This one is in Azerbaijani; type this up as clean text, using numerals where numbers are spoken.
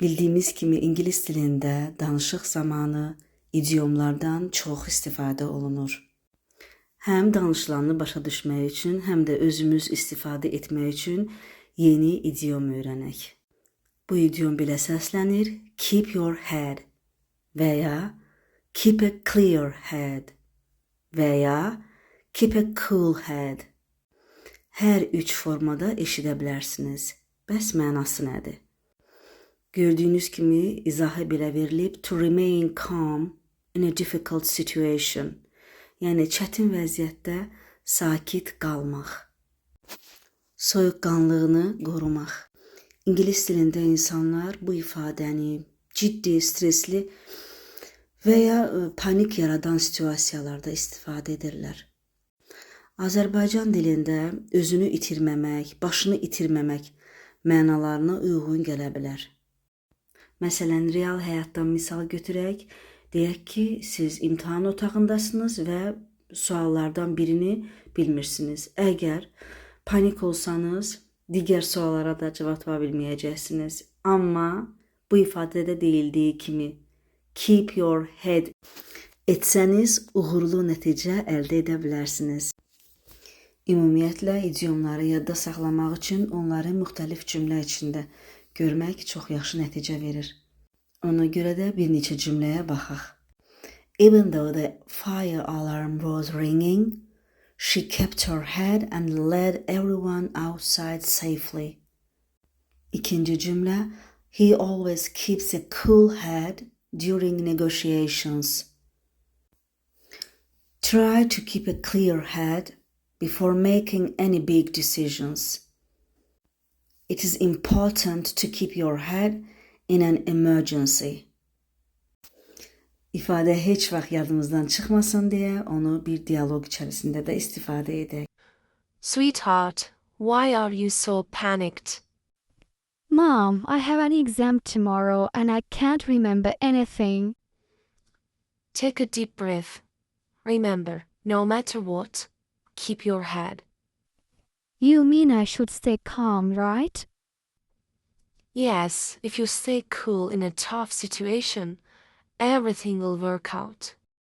Bildiyimiz kimi ingilis dilində danışıq zamanı idiomlardan çox istifadə olunur. Həm danışılanı başa düşmək üçün, həm də özümüz istifadə etmək üçün yeni idiom öyrənək. Bu idiom belə səslənir: keep your head və ya keep a clear head və ya keep a cool head. Hər üç formada eşidə bilərsiniz. Bəs mənası nədir? Gördüyünüz kimi izahı belə verilib: to remain calm in a difficult situation. Yəni çətin vəziyyətdə sakit qalmaq. Soyuqqanlığını qorumaq. İngilis dilində insanlar bu ifadəni ciddi, stresli və ya panik yaradan situasiyalarda istifadə edirlər. Azərbaycan dilində özünü itirməmək, başını itirməmək mənalarına uyğun gələ bilər. Məsələn, real həyatdan misal götürək. Deyək ki, siz imtahan otağındasınız və suallardan birini bilmirsiniz. Əgər panik olsanız, digər suallara da cavab tapa bilməyəcəksiniz. Amma bu ifadədə deyildiyi kimi keep your head etsəniz, uğurlu nəticə əldə edə bilərsiniz. Ümumiyyətlə, idiomları yadda saxlamaq üçün onları müxtəlif cümlə içində görmək çox yaxşı nəticə verir. Ona görə də bir neçə cümləyə baxaq. Even though the fire alarm was ringing, she kept her head and led everyone outside safely. İkinci cümlə. He always keeps a cool head during negotiations. Try to keep a clear head before making any big decisions. It is important to keep your head in an emergency. İfadə heç vaxt yadımızdan çıxmasın deyə onu bir dialoq içərisində də istifadə edək. Sweetheart, why are you so panicked? Mom, I have an exam tomorrow and I can't remember anything. Take a deep breath. Remember, no matter what, keep your head. You mean I should stay calm, right? Yes, if you stay cool in a tough situation, everything will work out.